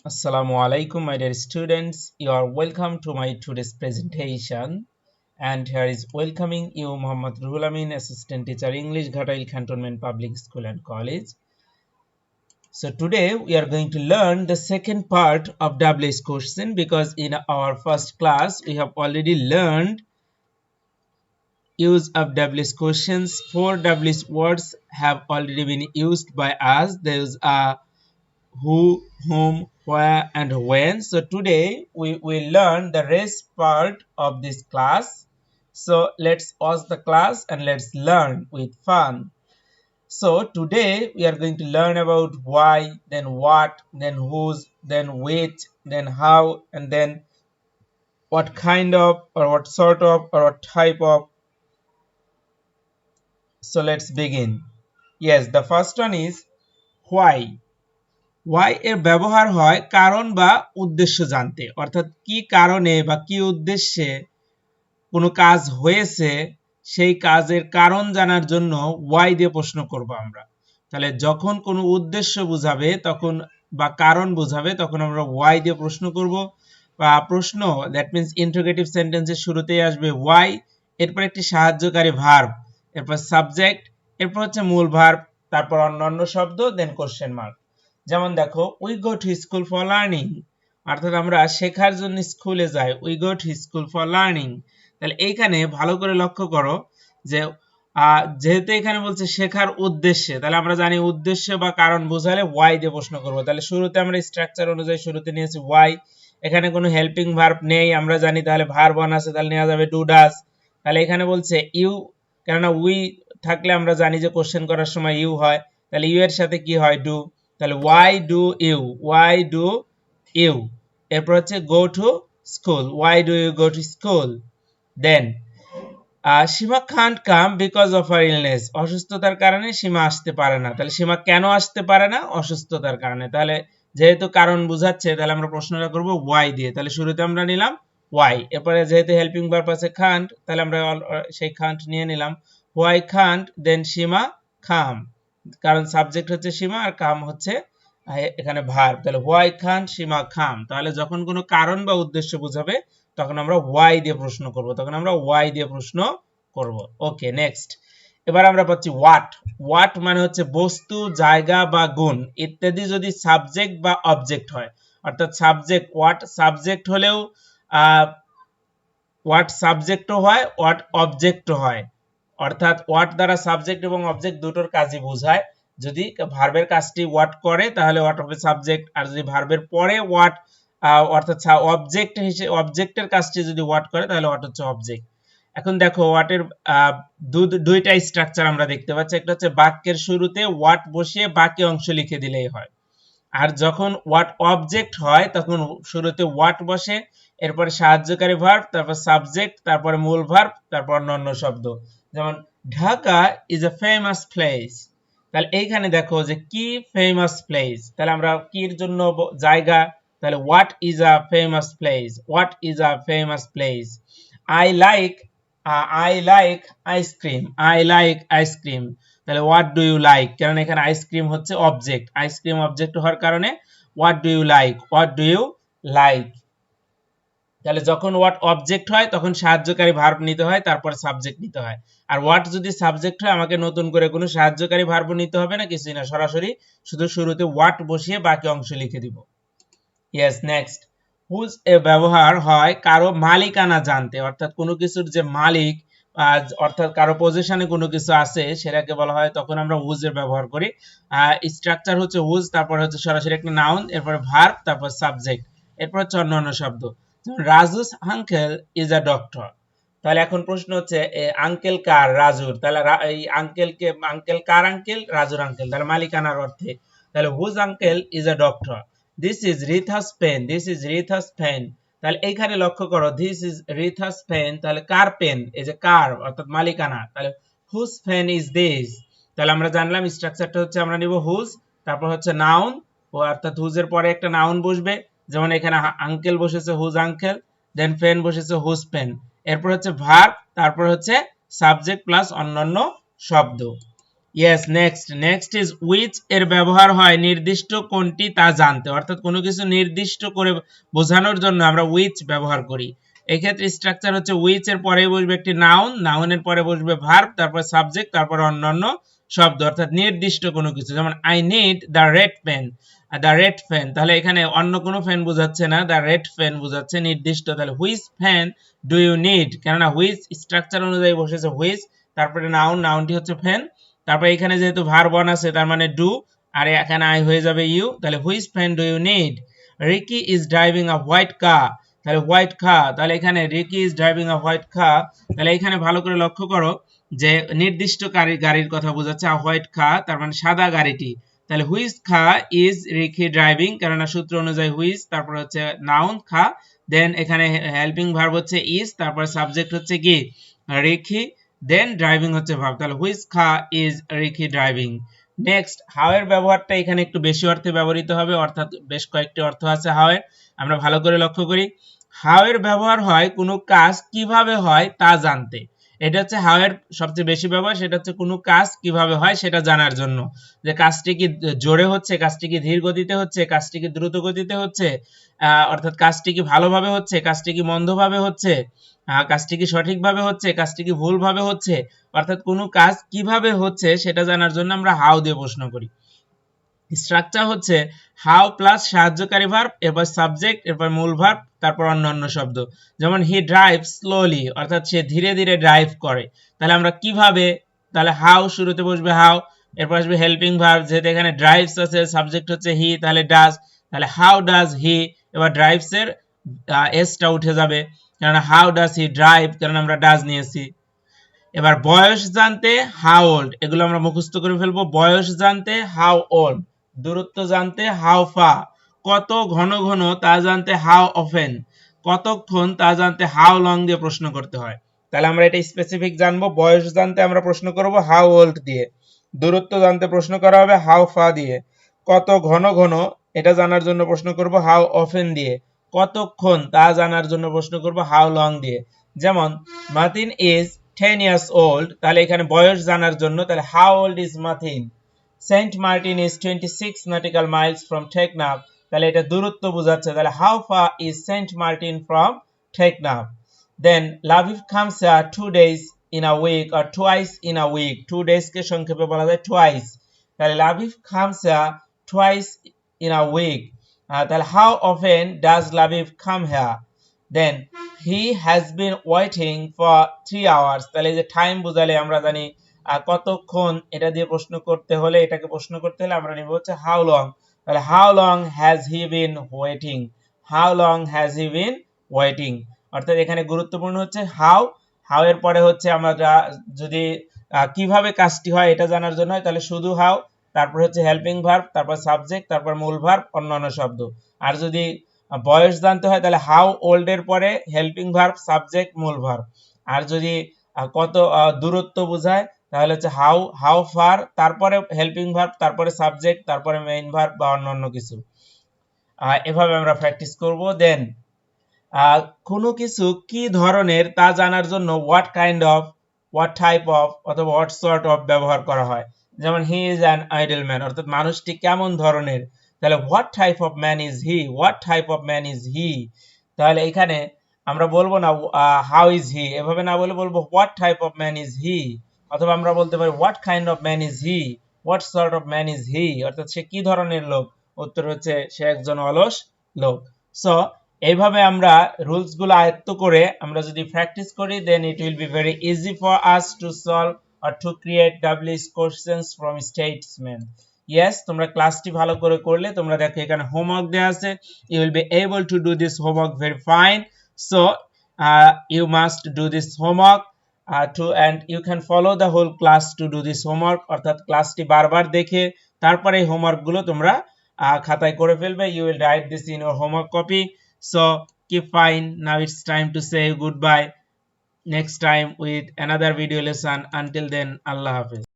Assalamu alaikum, my dear students. You are welcome to my today's presentation. And here is welcoming you, Muhammad Ruhul Amin, Assistant Teacher English, Ghatail Cantonment Public School and College. So today we are going to learn the second part of WH question because in our first class we have already learned use of WH questions. 4 WH words have already been used by us. There is a who, whom, where, and when. So today we will learn the rest part of this class. So let's pause the class and let's learn with fun. So today we are going to learn about why, then what, then whose, then which, then how, and then what kind of, or what sort of, or what type of. So let's begin. Yes, the first one is why. why এর ব্যবহার হয় কারণ বা উদ্দেশ্য জানতে, অর্থাৎ কি কারণে বা কি উদ্দেশ্যে কোনো কাজ হয়েছে সেই কাজের কারণ জানার জন্য why দিয়ে প্রশ্ন করব আমরা। তাহলে যখন কোনো উদ্দেশ্য বোঝাবে তখন বা কারণ বোঝাবে তখন আমরা why দিয়ে প্রশ্ন করব, বা প্রশ্ন দ্যাট মিন্স ইন্টারোগেটিভ সেন্টেন্সের শুরুতেই আসবে why, এরপর একটি সাহায্যকারী ভার্ব, এরপর সাবজেক্ট, এরপর হচ্ছে মূল ভার্ব, তারপর অন্যান্য শব্দ, দেন কোশ্চেন মার্ক। যেমন দেখো we go to school for learning, অর্থাৎ আমরা শেখার জন্য স্কুলে যাই। We go to school for learning. তাহলে এইখানে ভালো করে লক্ষ্য করো যে যেহেতু এখানে বলছে শেখার উদ্দেশ্যে, তাহলে আমরা জানি উদ্দেশ্য বা কারণ বোঝালে ওয়াই দিয়ে প্রশ্ন করব। তাহলে শুরুতে আমরা স্ট্রাকচার অনুযায়ী শুরুতে নিয়েছি ওয়াই, এখানে কোনো হেল্পিং ভার্ব নেই আমরা জানি, তাহলে ভার্ব ওয়ান আছে, তাহলে নেওয়া যাবে ডু ডাজ। তাহলে এখানে বলছে ইউ, কেননা উই থাকলে আমরা জানি যে কোশ্চেন করার সময় ইউ হয়, তাহলে ইউ এর সাথে কি হয় ডু, তাহলে why do you, why do you. এরপর হচ্ছে go to school, why do you go to school. Then Seema can't come because of her illness, অসুস্থতার কারণে সীমা আসতে পারে না। তাহলে সীমা কেন আসতে পারে না? অসুস্থতার কারণে। তাহলে যেহেতু কারণ বোঝাচ্ছে তাহলে আমরা প্রশ্নটা করব ওয়াই দিয়ে। তাহলে শুরুতে আমরা নিলাম ওয়াই, এরপরে যেহেতু হেল্পিং ভার্ব আছে কান্ট, তাহলে আমরা সেই কান্ট নিয়ে নিলাম ওয়াই কান্ট, দেন সীমা কাম, কারণ সাবজেক্ট হচ্ছে সীমা আর কাম হচ্ছে এখানে ভার্ব। তাহলে হোয়াই কান্ট সীমা কাম, তাহলে যখন কোনো কারণ বা উদ্দেশ্য বোঝাবে তখন আমরা ওয়াই দিয়ে প্রশ্ন করব, তখন আমরা ওয়াই দিয়ে প্রশ্ন করব। ওকে, নেক্সট। এবার আমরা পাচ্ছি হোয়াট। হোয়াট মানে হচ্ছে বস্তু, জায়গা বা গুণ ইত্যাদি যদি সাবজেক্ট বা অবজেক্ট হয়, অর্থাৎ সাবজেক্ট হোয়াট সাবজেক্ট হলেও হোয়াট সাবজেক্টও হয়, হোয়াট অবজেক্টও হয়। অর্থাৎ হোয়াট দ্বারা সাবজেক্ট এবং অবজেক্ট দুটোর কাজই বোঝায়। যদি ভার্বের কাজটি হোয়াট করে তাহলে হোয়াট হবে সাবজেক্ট, আর যদি ভার্বের পরে হোয়াট অর্থাৎ অবজেক্ট হিসেবে অবজেক্টের কাজটি যদি হোয়াট করে তাহলে হোয়াট হচ্ছে অবজেক্ট। এখন দেখো হোয়াটের দুইটা স্ট্রাকচার আমরা দেখতে পাচ্ছি, একটা হচ্ছে বাক্যের শুরুতে হোয়াট বসিয়ে বাকি অংশ লিখে দিলেই হয়, আর যখন হোয়াট অবজেক্ট হয় তখন শুরুতে হোয়াট বসে, এরপরে সাহায্যকারী ভার্ব, তারপর সাবজেক্ট, তারপরে মূল ভার্ব, তারপর অন্যান্য শব্দ। যেমন Dhaka is a famous place. তাহলে এইখানে দেখো যে কি ফেমাস প্লেস, তাহলে আমরা কির জন্য জায়গা, তাহলে what is a famous place, what is a famous place. I like ice cream, I like ice cream. তাহলে হোয়াট ডু ইউ লাইক, কারণ এখানে আইসক্রিম হচ্ছে অবজেক্ট, আইসক্রিম অবজেক্ট হওয়ার কারণে what do you like, what do you like. তাহলে যখন what object হয় তখন সাহায্যকারী ভার্ব নিতে হয়, তারপর সাবজেক্ট নিতে হয়। আর হোয়াট যদি সাবজেক্ট হয় আমাকে নতুন করে কোনো সাহায্যকারী ভার্ব নিতে হবে না, কিছুই না, সরাসরি শুধু শুরুতে হোয়াট বসিয়ে বাকি অংশ লিখে দিব। Yes, next. হুজ এ ব্যবহার হয় কারো মালিকানা জানতে, অর্থাৎ কোনো কিছুর যে মালিক, অর্থাৎ কারো পজিশনে কোনো কিছু আছে সেটাকে বলা হয়, তখন আমরা হুজ এর ব্যবহার করি। স্ট্রাকচার হচ্ছে হুজ, তারপর হচ্ছে সরাসরি একটা নাউন, এরপরে ভার্ব, তারপর সাবজেক্ট, এরপর হচ্ছে অন্যান্য শব্দ। যেমন Raju's uncle is a doctor. তাহলে এখন প্রশ্ন হচ্ছে আঙ্কেল কার? রাজুর। তাহলে এই আঙ্কেলকে, আঙ্কেল কার আঙ্কেল? রাজুর আঙ্কেল, তাহলে মালিকানার অর্থে। তাহলে whose uncle is a doctor. This is Ritha's pen, this is Ritha's pen. তাহলে এইখানে লক্ষ্য করো দিস ইজ রিথাস পেন, তাহলে কার পেন? এই যে কার অর্থাৎ মালিকানা, তাহলে হুজ পেন ইজ দিস। তাহলে আমরা জানলাম স্ট্রাকচারটা হচ্ছে আমরা নিব হুজ, তারপর হচ্ছে নাউন, ও অর্থাৎ হুজ এর পরে একটা নাউন বসবে, যেমন এখানে আঙ্কেল বসেছে হুজ আঙ্কেল, দেন পেন বসেছে হুজ পেন, এরপর হচ্ছে ভার্ব, তারপর হচ্ছে সাবজেক্ট প্লাস অন্যান্য শব্দ। ইয়েস, নেক্সট ইজ উইচ এর ব্যবহার হয় নির্দিষ্ট কোনটি তা জানতে, অর্থাৎ কোনো কিছু নির্দিষ্ট করে বোঝানোর জন্য আমরা উইচ ব্যবহার করি। এক্ষেত্রে স্ট্রাকচার হচ্ছে উইচ এর পরে বসবে একটি নাউন, নাউনের পরে বসবে ভার্ব, তারপর সাবজেক্ট, তারপর অন্যান্য শব্দ, অর্থাৎ নির্দিষ্ট কোনো কিছু। যেমন I need the red pen, the red fan, তাহলে এখানে অন্য কোনো ফ্যান বোঝাচ্ছে না, দ্য রেড ফ্যান বোঝাচ্ছে নির্দিষ্ট। তাহলে which fan do you need, কেননা হুইচ স্ট্রাকচার অনুযায়ী বসেছে হুইচ, তারপরে নাউনটি হচ্ছে ফ্যান, তারপরে এখানে যেহেতু ভার্ব ওয়ান আছে তার মানে ডু, আর এখানে আই হয়ে যাবে ইউ, তাহলে which fan do you need. Ricky is driving a white car, তাহলে হোয়াইট কার, তাহলে এখানে Ricky is driving a white car, তাহলে এখানে ভালো করে লক্ষ্য করো যে নির্দিষ্ট গাড়ির কথা বোঝাচ্ছে, আ হোয়াইট কার তার মানে সাদা গাড়িটি। তাহলে হুইচ খা ইজ রিকি ড্রাইভিং, কেননা সূত্র অনুযায়ী হুইচ, তারপর হচ্ছে নাউন খা, দেন এখানে হেল্পিং ভার্ব হচ্ছে ইজ, তারপর সাবজেক্ট হচ্ছে কি রিকি, দেন ড্রাইভিং হচ্ছে ভার্ব, তাহলে হুইচ খা is Ricky driving. Next how এর ব্যবহারটা এখানে একটু বেশি অর্থে ব্যবহৃত হবে, অর্থাৎ বেশ কয়েকটি অর্থ আছে হাউ এর, আমরা ভালো করে লক্ষ্য করি। হাউ এর ব্যবহার হয় কোনো কাজ কিভাবে হয় তা জানতে, এটা হচ্ছে হাউ এর সবচেয়ে বেশি ব্যবহার, সেটা হচ্ছে কোনো কাজ কিভাবে হয় সেটা জানার জন্য, যে কাজটি কি জোরে হচ্ছে, কাজটি কি ধীর গতিতে হচ্ছে, কাজটি কি দ্রুত গতিতে হচ্ছে, অর্থাৎ কাজটি কি ভালোভাবে হচ্ছে, কাজটি কি মন্দভাবে হচ্ছে, কাজটি কি সঠিকভাবে হচ্ছে, কাজটি কি ভুলভাবে হচ্ছে, অর্থাৎ কোনো কাজ কিভাবে হচ্ছে সেটা জানার জন্য আমরা হাউ দিয়ে প্রশ্ন করি। স্ট্রাকচার হচ্ছে হাউ প্লাস সাহায্যকারী ভার্ব, এরপর সাবজেক্ট, এরপর মূল ভার্ব, তারপর অন্যান্য শব্দ। যেমন হি ড্রাইভ স্লোলি, অর্থাৎ সে ধীরে ধীরে ড্রাইভ করে, তাহলে আমরা কিভাবে, তাহলে হাউ শুরুতে বসবে হাউ, এরপর আসবে হেল্পিং ভার্ব, যেহেতু এখানে ড্রাইভস আছে, সাবজেক্ট হচ্ছে হি, তাহলে ডাজ, তাহলে হাউ ডাজ হি, এবার ড্রাইভস এর এসটা উঠে যাবে, কারণ হাউ ডাজ হি ড্রাইভ, কারণ আমরা ডাজ নিয়েছি। এবার বয়স জানতে হাউ ওল্ড, এগুলো আমরা মুখস্থ করে ফেলবো। বয়স জানতে হাউ ওল্ড, দূরত্ব জানতে হাউ ফা, কত ঘন ঘন তা জানতে হাউ অফেন, কতক্ষণ তা জানতে হাউ লং দিয়ে প্রশ্ন করতে হয়। তাহলে আমরা এটা স্পেসিফিক জানবো। বয়স জানতে আমরা প্রশ্ন করব হাউ ওল্ড দিয়ে, দূরত্ব জানতে প্রশ্ন করা হবে হাউ ফা দিয়ে, কত ঘন ঘন এটা জানার জন্য প্রশ্ন করব হাউ অফেন দিয়ে, কতক্ষণ তা জানার জন্য প্রশ্ন করব হাউ লং দিয়ে। যেমন মার্টিন ইজ 10 years old, তাহলে এখানে বয়স জানার জন্য, তাহলে how old is Martin. Saint Martin is 26 nautical miles from Teknaf, তাহলে এটা দূরত্ব বোঝাচ্ছে, তাহলে how far is Saint Martin from Teknaf. Then Labib comes 2 days in a week or twice in a week, 2 days কে সংক্ষেপে বলা যায় টুয়াইস, তাহলে Labib comes twice in a week, তাহলে how often does Labib come here. Then he has been waiting for 3 hours, তাহলে এই যে time বোঝালে আমরা জানি কতক্ষণ, এটা দিয়ে প্রশ্ন করতে হলে, এটাকে প্রশ্ন করতে হলে আমরা নিব হচ্ছে হাউ লং, তাহলে how long has he been waiting, how long has he been waiting, অর্থাৎ এখানে গুরুত্বপূর্ণ হচ্ছে হাউ, হাউ এর পরে হচ্ছে আমরা যদি কিভাবে কাজটি হয় এটা জানার জন্য হয় তাহলে শুধু হাউ, তারপর হচ্ছে হেল্পিং ভার্ব, তারপর সাবজেক্ট, তারপর মূল ভার্ব, অন্যান্য শব্দ। আর যদি বয়স জানতে হয় তাহলে হাউ ওল্ড এর পরে হেল্পিং ভার্ব, সাবজেক্ট, মূল ভার্ব। আর যদি কত দূরত্ব বোঝায় তাহলে হচ্ছে হাউ, হাউ ফার, তারপরে হেল্পিং ভার্ব, তারপরে সাবজেক্ট, তারপরে মেইন ভার্ব বা অন্যান্য কিছু। এভাবে আমরা প্র্যাকটিস করব। দেন কোনো কিছু কি ধরনের তা জানার জন্য what kind of, what type of অথবা হোয়াট সর্ট অফ ব্যবহার করা হয়। যেমন he is an idol man, অর্থাৎ মানুষটি কেমন ধরনের, তাহলে what type of man is he, what type of man is he. তাহলে এখানে আমরা বলবো না হাউ ইজ হি, এভাবে না বলে বলবো what type of man is he, অথবা আমরা বলতে পারি what kind of man is he, what sort of man is he, অর্থাৎ সে কি ধরনের লোক, উত্তর হচ্ছে সে একজন অলস লোক। সো এইভাবে আমরা রুলস গুলো আয়ত্ত করে আমরা যদি প্র্যাকটিস করি, then it will be very easy for us to solve or to create WH questions from statesman. Yes, তোমরা ক্লাসটি ভালো করে করলে, তোমরা দেখো এখানে হোমওয়ার্ক দেওয়া আছে, you will be able to do this homework very fine. So you must do this homework and you can follow the whole class to do this homework, অর্থাৎ ক্লাসটি বারবার দেখে তারপরে এই হোমওয়ার্ক গুলো তোমরা খাতায় করে ফেলবে। You will write this in your homework copy. So keep fine. Now it's time to say goodbye. Next time with another video lesson. Until then, Allah Hafiz.